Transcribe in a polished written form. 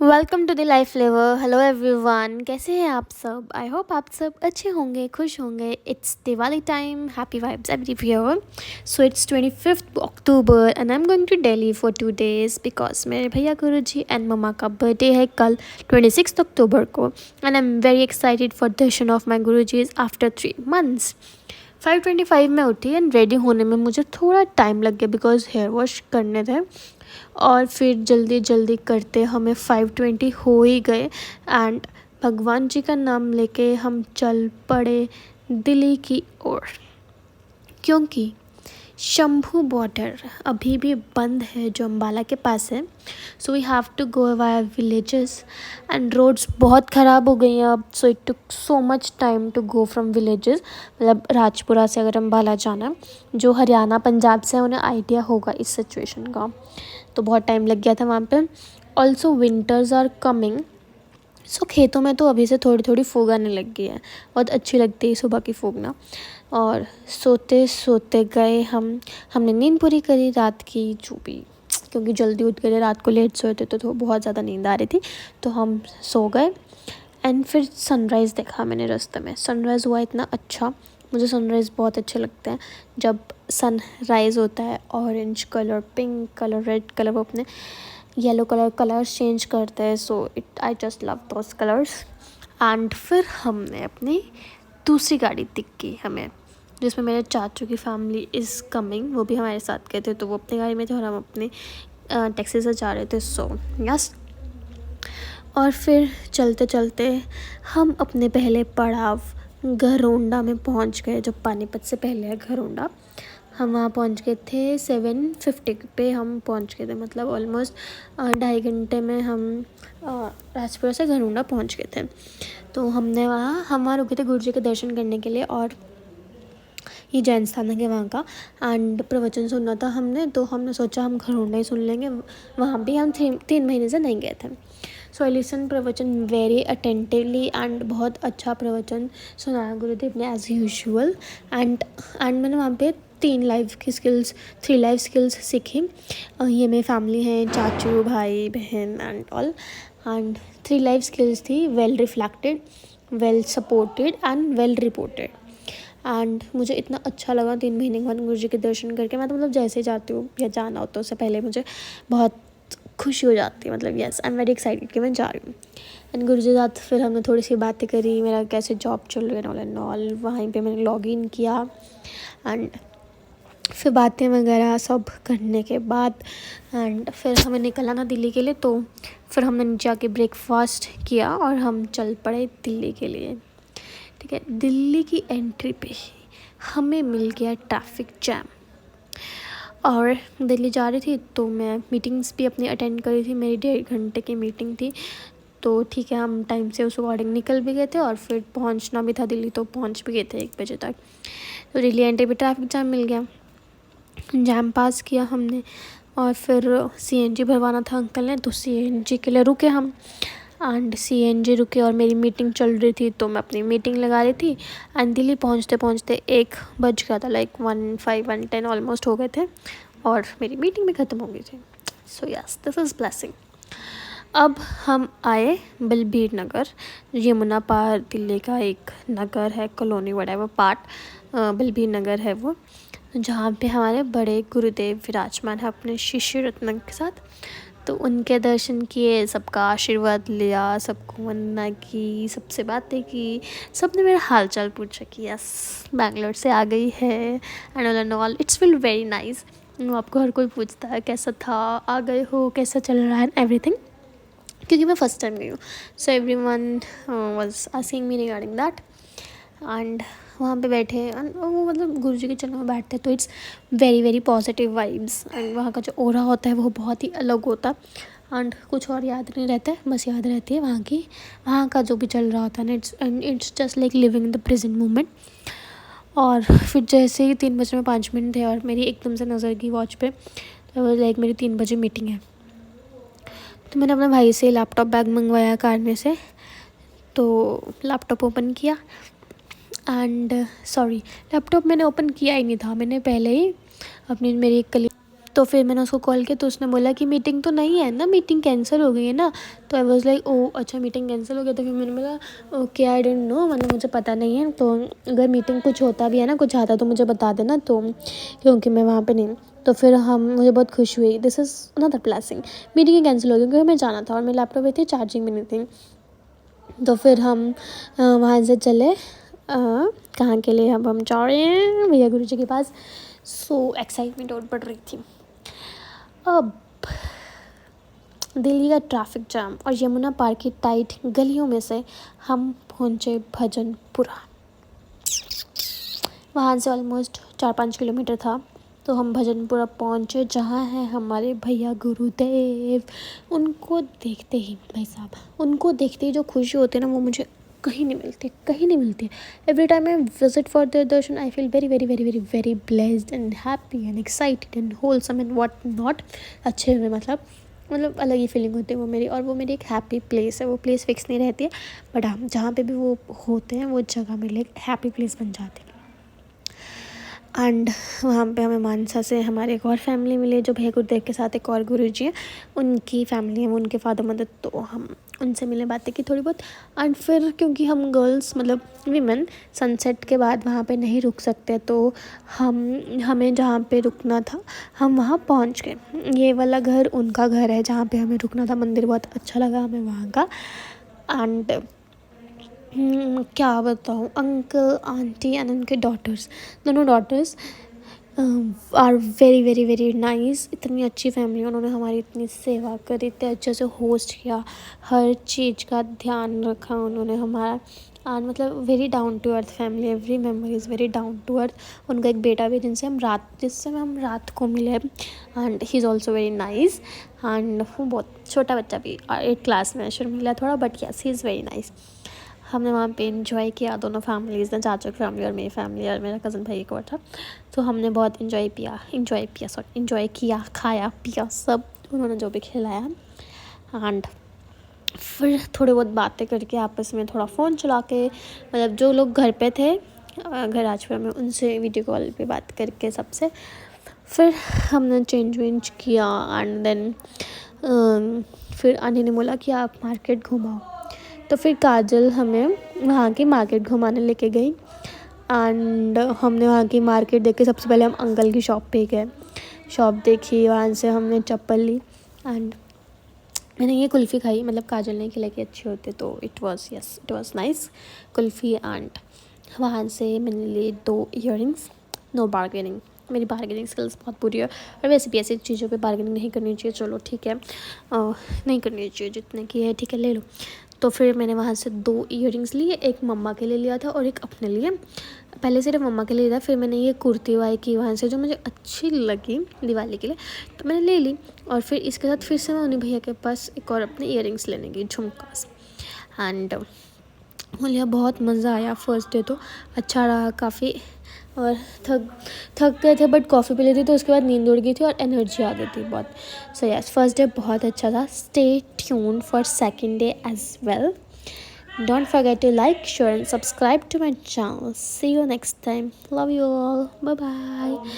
Welcome to the life flavour. Hello everyone, कैसे हैं आप सब? आई होप आप सब अच्छे होंगे, खुश होंगे। It's Diwali time, happy vibes everywhere. So it's 25th October and I am going to Delhi for 2 days because मेरे भैया गुरुजी एंड मम्मा का बर्थडे है कल 26th अक्टूबर को। And I am very excited for Darshan of my Guruji's after 3 months। 5:25 में उठी and ready होने में मुझे थोड़ा टाइम लग गया बिकॉज हेयर वॉश करने थे और फिर जल्दी जल्दी करते हमें 5:20 हो ही गए। एंड भगवान जी का नाम लेके हम चल पड़े दिल्ली की ओर, क्योंकि शंभू बॉर्डर अभी भी बंद है जो अम्बाला के पास है। So we have to go via villages and roads बहुत ख़राब हो गई हैं अब। So it took so much time to go from villages. मतलब राजपुरा से अगर अम्बाला जाना, जो हरियाणा पंजाब से है उन्हें आइडिया होगा इस सिचुएशन का। तो बहुत टाइम लग गया था वहाँ पे। Also winters are coming. So खेतों में तो अभी से थोड़ी थोड़ी फूग आने लग गई है। बहुत अच्छी लगती है सुबह की फूगना। और सोते सोते गए हमने नींद पूरी करी रात की जो भी, क्योंकि जल्दी उठ गए, रात को लेट सोए थे तो बहुत ज़्यादा नींद आ रही थी, तो हम सो गए। एंड फिर सनराइज़ देखा मैंने रास्ते में। सनराइज़ हुआ इतना अच्छा, मुझे सनराइज़ बहुत अच्छे लगते हैं। जब सनराइज़ होता है orange colour, pink colour, red colour, वो अपने येलो कलर्स चेंज करते हैं। So it I just love those colours. And फिर हमने अपनी दूसरी गाड़ी दिख गई हमें, जिसमें मेरे चाचू की फैमिली इज़ कमिंग। वो भी हमारे साथ गए थे, तो वो अपनी गाड़ी में थे और हम अपनी टैक्सी से जा रहे थे। So yes. और फिर चलते चलते हम अपने पहले पड़ाव घरोंडा में पहुंच गए, जो पानीपत से पहले है घरोंडा। हम वहाँ पहुँच गए थे 7:50 पे हम पहुँच गए थे। मतलब ऑलमोस्ट 2.5 घंटे में हम राजपुरा से घरोंडा पहुँच गए थे। तो हम वहाँ रुके थे गुरुजी के दर्शन करने के लिए, और ये जैन स्थान है वहाँ का। एंड प्रवचन सुनना था हमने, तो हमने सोचा हम घरोंडा ही सुन लेंगे। वहाँ भी हम 3 महीने से नहीं गए थे। सो आई लिसन प्रवचन वेरी अटेंटिवली एंड बहुत अच्छा प्रवचन सुनाया गुरुदेव ने एज़ यूजुअल। एंड मैंने वहाँ पे 3 लाइफ स्किल्स सीखी। ये मेरी फैमिली है, चाचू, भाई, बहन and all. And 3 life skills थी: well reflected, well supported and well reported. And मुझे इतना अच्छा लगा 3 महीने के बाद गुरुजी के दर्शन करके। मैं तो मतलब जैसे ही जाती हूँ या जाना हो तो उससे पहले मुझे बहुत खुशी हो जाती है। मतलब yes, I am very excited कि मैं जा रही हूँ। एंड गुरुजी के साथ फिर हमने थोड़ी सी बातें करी, मेरा कैसे जॉब चल रही है एंड ऑल। वहीं पे मैंने लॉग इन किया एंड फिर बातें वगैरह सब करने के बाद एंड फिर हमें निकलना था दिल्ली के लिए। तो फिर हमने नीचे आके ब्रेकफास्ट किया और हम चल पड़े दिल्ली के लिए। ठीक है, दिल्ली की एंट्री पे हमें मिल गया ट्रैफिक जैम। और दिल्ली जा रही थी तो मैं मीटिंग्स भी अपनी अटेंड करी थी। मेरी 1.5 घंटे की मीटिंग थी, तो ठीक है हम टाइम से उस अकॉर्डिंग निकल भी गए थे और फिर पहुंचना भी था दिल्ली, तो पहुंच भी गए थे 1 बजे तक। तो दिल्ली एंट्री पे ट्रैफिक जैम मिल गया, जैम पास किया हमने। और फिर सीएनजी भरवाना था अंकल ने, तो सीएनजी के लिए रुके हम। एंड सीएनजी रुके और मेरी मीटिंग चल रही थी, तो मैं अपनी मीटिंग लगा रही थी। एंड दिल्ली पहुंचते पहुंचते 1 बज गया था, लाइक 1:05-1:10 ऑलमोस्ट हो गए थे और मेरी मीटिंग भी ख़त्म हो गई थी। So yes, this is blessing. अब हम आए बलबीर नगर, यमुना पार दिल्ली का एक नगर है, कॉलोनी वडेवर पार्ट बलबीर नगर है वो, जहाँ पे हमारे बड़े गुरुदेव विराजमान है अपने शिष्य रत्न के साथ। तो उनके दर्शन किए, सबका आशीर्वाद लिया, सबको वंदना की, सबसे बातें की। सबने मेरा हाल चाल पूछा कि यस बैंगलोर से आ गई है and all. It's feel very nice. आपको हर कोई पूछता है कैसा था, आ गए हो, कैसा चल रहा है एवरीथिंग, क्योंकि मैं फ़र्स्ट टाइम गई हूँ। So everyone was asking me regarding that. And वहाँ पे बैठे एंड वो मतलब गुरुजी के चरणों में बैठते तो it's very very positive vibes. And वहाँ का जो ओरा होता है वो बहुत ही अलग होता है। एंड कुछ और याद नहीं रहता है, बस याद रहती है वहाँ का जो भी चल रहा होता है ना। It's just like living in the present moment. और फिर जैसे ही 3:05 थे और मेरी एकदम से नज़र गई वॉच पे, तो लाइक मेरी 3 बजे मीटिंग है। तो मैंने अपने भाई से लैपटॉप बैग मंगवाया कारने से, तो लैपटॉप ओपन किया एंड लैपटॉप मैंने ओपन किया ही नहीं था। मैंने पहले ही मेरी एक कलीग तो फिर मैंने उसको कॉल किया तो उसने बोला कि मीटिंग तो नहीं है ना, मीटिंग कैंसिल हो गई है ना। तो आई वॉज लाइक ओ अच्छा मीटिंग कैंसिल हो गया। तो फिर मैंने बोला ओके आई डोंट नो, मतलब मुझे पता नहीं है, तो अगर मीटिंग कुछ होता भी है ना, कुछ आता तो मुझे बता देना, तो क्योंकि मैं वहाँ पे नहीं। तो फिर मुझे बहुत खुश हुई, this is another blessing. Meeting he cancel हो गई क्योंकि हमें जाना था और मेरे लैपटॉप पे थी, चार्जिंग भी नहीं थी। तो फिर हम वहाँ से चले कहाँ के लिए, अब हम जा रहे हैं भैया गुरु जी के पास। सो एक्साइटमेंट और बढ़ रही थी। अब दिल्ली का ट्रैफिक जाम और यमुना पार्क की टाइट गलियों में से हम पहुँचे भजनपुरा। वहाँ से ऑलमोस्ट 4-5 किलोमीटर था। तो हम भजनपुरा पहुँचे, जहाँ है हमारे भैया गुरुदेव। उनको देखते ही भाई साहब, उनको देखते ही जो खुशी होती है ना, वो मुझे कहीं नहीं मिलती, कहीं नहीं मिलती। Every time I visit for their Darshan I feel very very very very very blessed and happy and excited and wholesome and what not. अच्छे में मतलब अलग ही फीलिंग होती है वो मेरी, और वो मेरी एक हैप्पी प्लेस है। वो प्लेस फिक्स नहीं रहती है, बट हाँ जहाँ पे भी वो होते हैं वो जगह मेरे लिए हैप्पी प्लेस बन जाती है। एंड वहाँ पे हमें मानसा से हमारे एक और फैमिली मिली, जो भैया गुरुदेव के साथ एक और गुरुजी हैं, उनकी फैमिली है, वो उनके फादर मदर। तो हम उनसे मिले, बातें की थोड़ी बहुत। एंड फिर क्योंकि हम गर्ल्स मतलब वीमेन सनसेट के बाद वहाँ पे नहीं रुक सकते, तो हमें जहाँ पे रुकना था हम वहाँ पहुँच गए। ये वाला घर उनका घर है जहाँ पे हमें रुकना था। मंदिर बहुत अच्छा लगा हमें वहाँ का। एंड क्या बताऊँ, अंकल आंटी एंड उनके डॉटर्स, दोनों daughters are very very very nice. इतनी अच्छी फैमिली, उन्होंने हमारी इतनी सेवा करी, इतने अच्छे से होस्ट किया, हर चीज़ का ध्यान रखा उन्होंने हमारा। एंड मतलब very down to earth family, every member is very down to earth. उनका एक बेटा भी जिससे हम रात को मिले, and he is also very nice. And वो बहुत छोटा बच्चा भी 8 क्लास में शर्मिला थोड़ा, but yes he is very nice. हमने वहाँ पे इन्जॉय किया, दोनों फैमिलीज़ ने, चाचा की फैमिली और मेरी फैमिली और मेरा कज़न भाई एक और था। तो हमने बहुत इन्जॉय किया, खाया पिया सब, उन्होंने जो भी खिलाया। एंड फिर थोड़ी बहुत बातें करके आपस में थोड़ा फ़ोन चला के, मतलब जो लोग घर पे थे घर राजपुरा में, उनसे वीडियो कॉल पे बात करके सबसे, फिर हमने चेंज वेंज किया। एंड देन फिर आंटी ने बोला कि आप मार्केट घुमाओ, तो फिर काजल हमें वहाँ की मार्केट घुमाने लेके गई। एंड हमने वहाँ की मार्केट देख के सबसे पहले हम अंकल की शॉप पे गए, शॉप देखी, वहाँ से हमने चप्पल ली। एंड मैंने ये कुल्फ़ी खाई, मतलब काजल ने खिलाई कि अच्छी होती, तो it was nice kulfi. And वहाँ से मैंने लिए 2 इयररिंग्स। नो बार्गेनिंग, मेरी बार्गेनिंग स्किल्स बहुत बुरी है, और वैसे भी ऐसी चीज़ों पे बार्गेनिंग नहीं करनी चाहिए। चलो ठीक है, नहीं करनी चाहिए, जितने की है ठीक है ले लो। तो फिर मैंने वहाँ से 2 इयररिंग्स लिए, एक मम्मा के लिए लिया था और एक अपने लिए। पहले सिर्फ मम्मा के लिए था, फिर मैंने ये कुर्ती वाई की वहाँ से, जो मुझे अच्छी लगी दिवाली के लिए, तो मैंने ले ली। और फिर इसके साथ फिर से मैं उन्हीं भैया के पास एक और अपने इयररिंग्स लेने गई, झुमकास। एंड मुझे बहुत मज़ा आया। फर्स्ट डे तो अच्छा रहा काफ़ी, और थक गए थे, बट कॉफ़ी पी ली थी तो उसके बाद नींद उड़ गई थी और एनर्जी आ गई थी बहुत। सो यस, फर्स्ट डे बहुत अच्छा था। Stay tune for second day as well. Don't forget to like, share and subscribe to my channel. See you next time. Love you all. Bye bye.